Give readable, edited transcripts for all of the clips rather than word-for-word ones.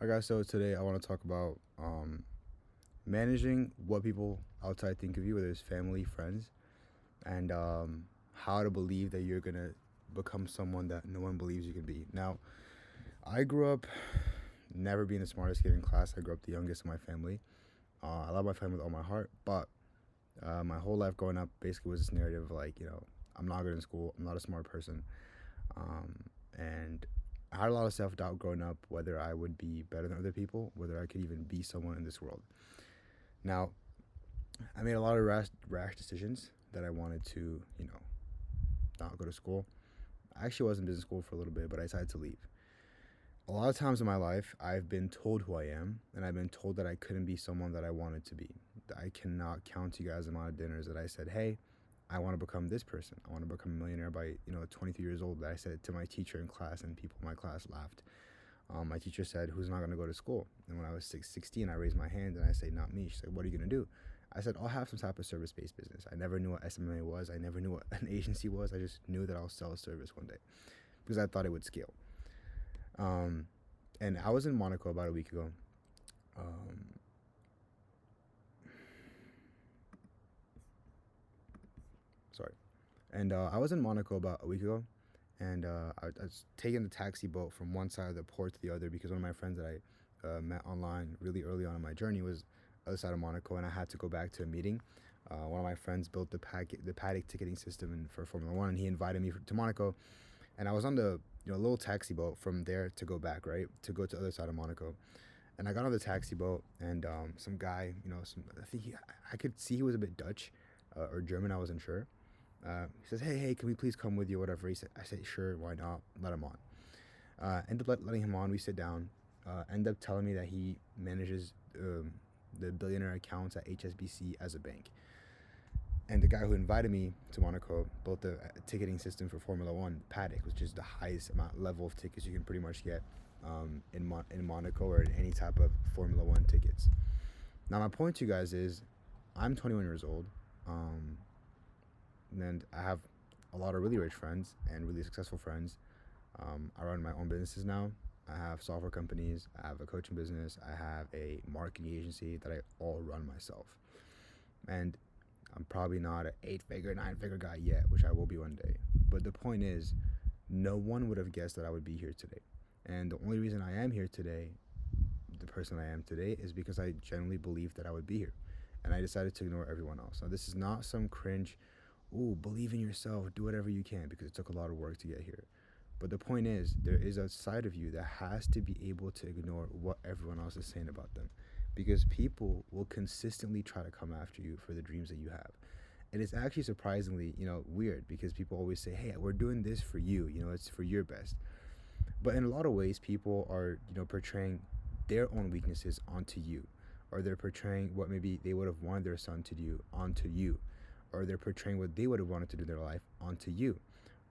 Guys, so today I want to talk about managing what people outside think of you, whether it's family, friends, and how to believe that you're going to become someone that no one believes you can be. Now, I grew up never being the smartest kid in class. I grew up the youngest in my family. I love my family with all my heart, but my whole life growing up basically was this narrative of like, I'm not good in school, I'm not a smart person. Um, and I had a lot of self doubt growing up, whether I would be better than other people, whether I could even be someone in this world. Now, I made a lot of rash decisions that I wanted to, not go to school. I actually was in business school for a little bit, but I decided to leave. A lot of times in my life, I've been told who I am, and I've been told that I couldn't be someone that I wanted to be. I cannot count you guys the amount of dinners that I said, hey, I want to become this person. I want to become a millionaire by, 23 years old. That I said it to my teacher in class, and people in my class laughed. My teacher said, who's not going to go to school? And when I was 16, I raised my hand and I said, not me. She said, what are you going to do? I said, I'll have some type of service-based business. I never knew what SMA was. I never knew what an agency was. I just knew that I'll sell a service one day because I thought it would scale. And I was in Monaco about a week ago. Sorry. And I was in Monaco about a week ago, and I was taking the taxi boat from one side of the port to the other because one of my friends that I met online really early on in my journey was other side of Monaco, and I had to go back to a meeting. One of my friends built the paddock ticketing system for Formula One, and he invited me to Monaco, and I was on the little taxi boat from there to go back, right, to go to the other side of Monaco. And I got on the taxi boat, and some guy, I think I could see he was a bit Dutch or German. I wasn't sure. He says, hey, can we please come with you, whatever. I said, sure, why not? Let him on. End up letting him on. We sit down. End up telling me that he manages the billionaire accounts at HSBC as a bank. And the guy who invited me to Monaco built the ticketing system for Formula One paddock, which is the highest level of tickets you can pretty much get in Monaco or in any type of Formula One tickets. Now, my point to you guys is, I'm 21 years old, and I have a lot of really rich friends and really successful friends. I run my own businesses now. I have software companies. I have a coaching business. I have a marketing agency that I all run myself. And I'm probably not an 8-figure, 9-figure guy yet, which I will be one day. But the point is, no one would have guessed that I would be here today. And the only reason I am here today, the person I am today, is because I genuinely believed that I would be here. And I decided to ignore everyone else. Now, this is not some cringe, believe in yourself, do whatever you can, because it took a lot of work to get here. But the point is, there is a side of you that has to be able to ignore what everyone else is saying about them, because people will consistently try to come after you for the dreams that you have. And it's actually surprisingly, weird, because people always say, hey, we're doing this for you, it's for your best. But in a lot of ways, people are, portraying their own weaknesses onto you, or they're portraying what maybe they would have wanted their son to do onto you, or they're portraying what they would have wanted to do in their life onto you,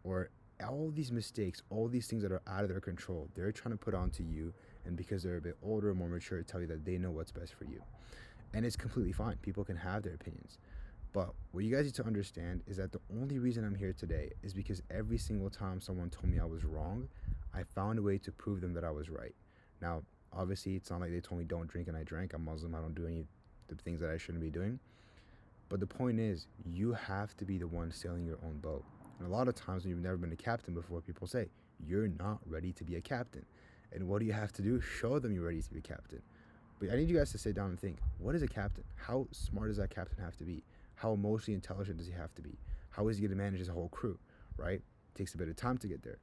or all these mistakes, all these things that are out of their control, they're trying to put onto you, and because they're a bit older, more mature, tell you that they know what's best for you. And it's completely fine. People can have their opinions. But what you guys need to understand is that the only reason I'm here today is because every single time someone told me I was wrong, I found a way to prove them that I was right. Now, obviously, it's not like they told me don't drink and I drank. I'm Muslim. I don't do any of the things that I shouldn't be doing. But the point is, you have to be the one sailing your own boat. And a lot of times when you've never been a captain before, people say, you're not ready to be a captain. And what do you have to do? Show them you're ready to be a captain. But I need you guys to sit down and think, what is a captain? How smart does that captain have to be? How emotionally intelligent does he have to be? How is he going to manage his whole crew, right? It takes a bit of time to get there.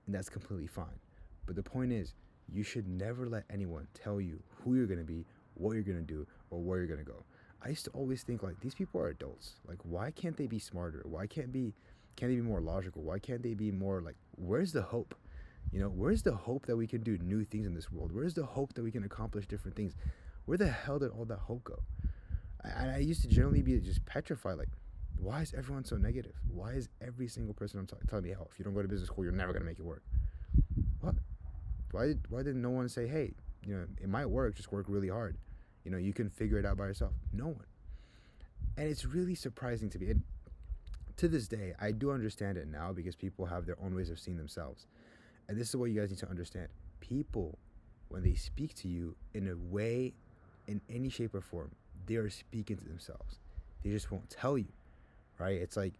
And that's completely fine. But the point is, you should never let anyone tell you who you're going to be, what you're going to do, or where you're going to go. I used to always think, like, these people are adults. Like, why can't they be smarter? Why can't they be more logical? Why can't they be more, like, where's the hope? Where's the hope that we can do new things in this world? Where's the hope that we can accomplish different things? Where the hell did all that hope go? I used to generally be just petrified, like, why is everyone so negative? Why is every single person telling me, if you don't go to business school, you're never going to make it work? What? Why did no one say, hey, it might work, just work really hard. You can figure it out by yourself. No one. And it's really surprising to me. And to this day, I do understand it now because people have their own ways of seeing themselves. And this is what you guys need to understand. People when they speak to you in a way, in any shape or form, they are speaking to themselves. They just won't tell you, right? It's like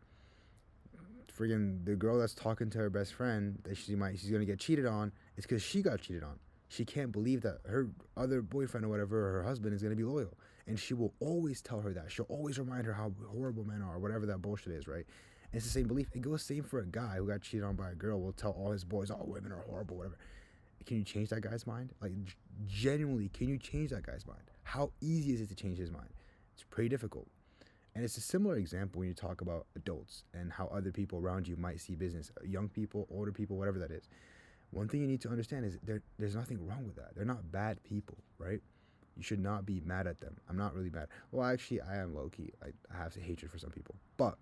friggin' the girl that's talking to her best friend that she's gonna get cheated on. It's because she got cheated on. She can't believe that her other boyfriend or whatever, or her husband, is gonna be loyal, and she will always tell her that. She'll always remind her how horrible men are, or whatever that bullshit is, right? And it's the same belief. It goes same for a guy who got cheated on by a girl. Will tell all his boys, "Oh, women are horrible," whatever. Can you change that guy's mind? Like, genuinely, can you change that guy's mind? How easy is it to change his mind? It's pretty difficult. And it's a similar example when you talk about adults and how other people around you might see business, young people, older people, whatever that is. One thing you need to understand is there's nothing wrong with that. They're not bad people, right? You should not be mad at them. I'm not really mad. Well, actually, I am low key. I have hatred for some people, but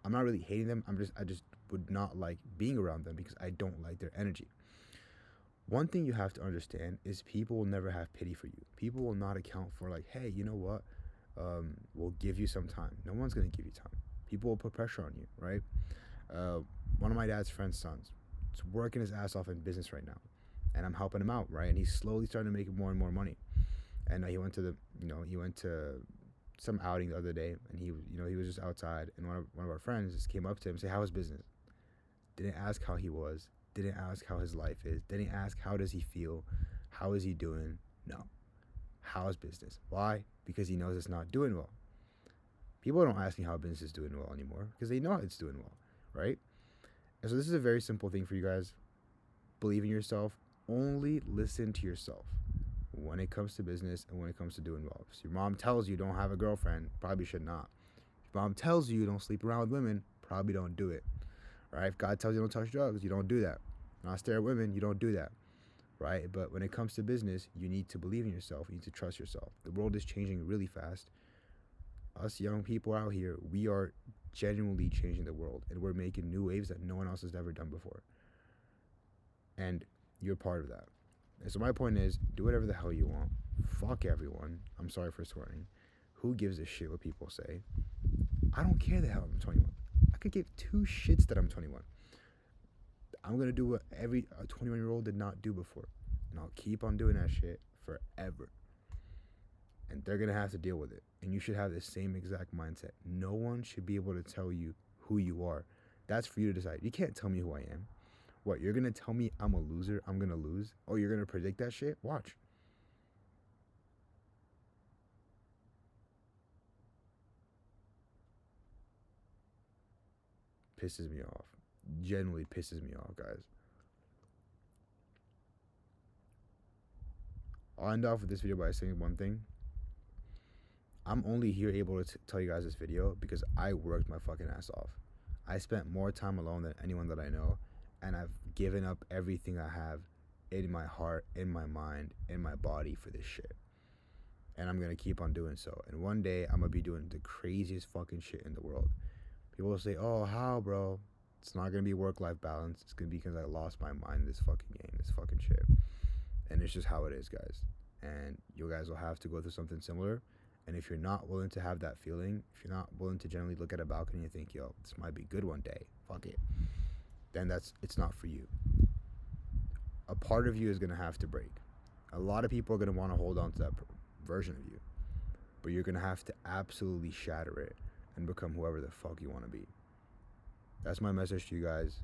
I'm not really hating them. I just would not like being around them because I don't like their energy. One thing you have to understand is people will never have pity for you. People will not account for, like, hey, you know what? We'll give you some time. No one's gonna give you time. People will put pressure on you, right? Uh, One of my dad's friend's sons is working his ass off in business right now, and I'm helping him out, right? And he's slowly starting to make more and more money. And he went to some outing the other day, and he was just outside, and one of our friends just came up to him and said, "How was business?" Didn't ask how he was. Didn't ask how his life is. Didn't ask how does he feel. How is he doing? No. How's business? Why? Because he knows it's not doing well. People don't ask me how business is doing well anymore because they know it's doing well, right? And so this is a very simple thing for you guys. Believe in yourself. Only listen to yourself when it comes to business and when it comes to doing well. If your mom tells you don't have a girlfriend, probably should not. If your mom tells you don't sleep around with women, probably don't do it. Right? If God tells you don't touch drugs, you don't do that. Not stare at women, you don't do that. Right? But when it comes to business, you need to believe in yourself. You need to trust yourself. The world is changing really fast. Us young people out here, we are genuinely changing the world, and we're making new waves that no one else has ever done before. And you're part of that. And so my point is, do whatever the hell you want. Fuck everyone. I'm sorry for swearing. Who gives a shit what people say? I don't care the hell I'm 21. I could give two shits that I'm 21. I'm going to do what every 21-year-old did not do before. And I'll keep on doing that shit forever. And they're going to have to deal with it. And you should have the same exact mindset. No one should be able to tell you who you are. That's for you to decide. You can't tell me who I am. What, you're going to tell me I'm a loser, I'm going to lose? Oh, you're going to predict that shit? Watch. Pisses me off. Genuinely pisses me off, guys. I'll end off with this video by saying one thing. I'm only here able to tell you guys this video because I worked my fucking ass off. I spent more time alone than anyone that I know, and I've given up everything I have in my heart, in my mind, in my body for this shit. And I'm gonna keep on doing so. And one day I'm gonna be doing the craziest fucking shit in the world. People will say, "Oh, how, bro?" It's not gonna be work-life balance. It's gonna be because I lost my mind in this fucking game, this fucking shit. And it's just how it is, guys. And you guys will have to go through something similar. And if you're not willing to have that feeling, if you're not willing to generally look at a balcony and think, yo, this might be good one day, fuck it, then it's not for you. A part of you is going to have to break. A lot of people are going to want to hold on to that version of you. But you're going to have to absolutely shatter it and become whoever the fuck you want to be. That's my message to you guys.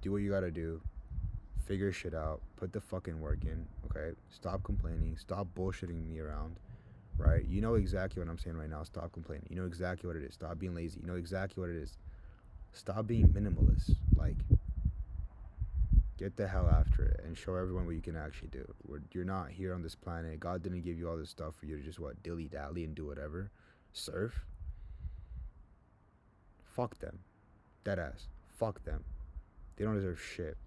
Do what you got to do. Figure shit out. Put the fucking work in, okay? Stop complaining. Stop bullshitting me around. Right? You know exactly what I'm saying right now. Stop complaining. You know exactly what it is. Stop being lazy. You know exactly what it is. Stop being minimalist. Like, get the hell after it and show everyone what you can actually do. You're not here on this planet. God didn't give you all this stuff for you to just, dilly-dally and do whatever. Surf. Fuck them. Deadass. Fuck them. They don't deserve shit.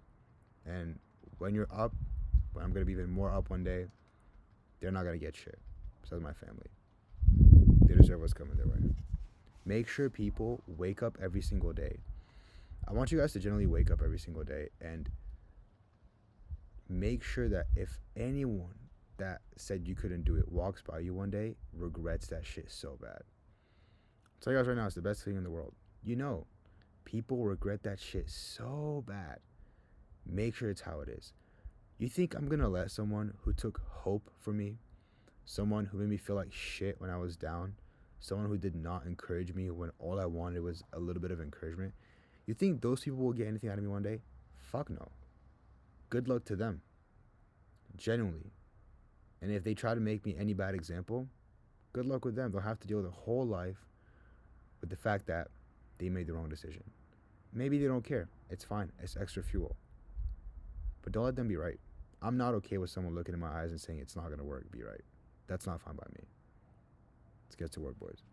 And when you're up, when I'm going to be even more up one day, they're not going to get shit. So is my family. They deserve what's coming their way. Make sure people wake up every single day. I want you guys to generally wake up every single day and make sure that if anyone that said you couldn't do it walks by you one day, regrets that shit so bad. I'll tell you guys right now, it's the best thing in the world. You know, people regret that shit so bad. Make sure it's how it is. You think I'm gonna let someone who took hope from me, someone who made me feel like shit when I was down, someone who did not encourage me when all I wanted was a little bit of encouragement, you think those people will get anything out of me one day? Fuck no. Good luck to them. Genuinely. And if they try to make me any bad example, good luck with them. They'll have to deal their whole life with the fact that they made the wrong decision. Maybe they don't care. It's fine. It's extra fuel. But don't let them be right. I'm not okay with someone looking in my eyes and saying it's not going to work, be right. That's not fine by me. Let's get to work, boys.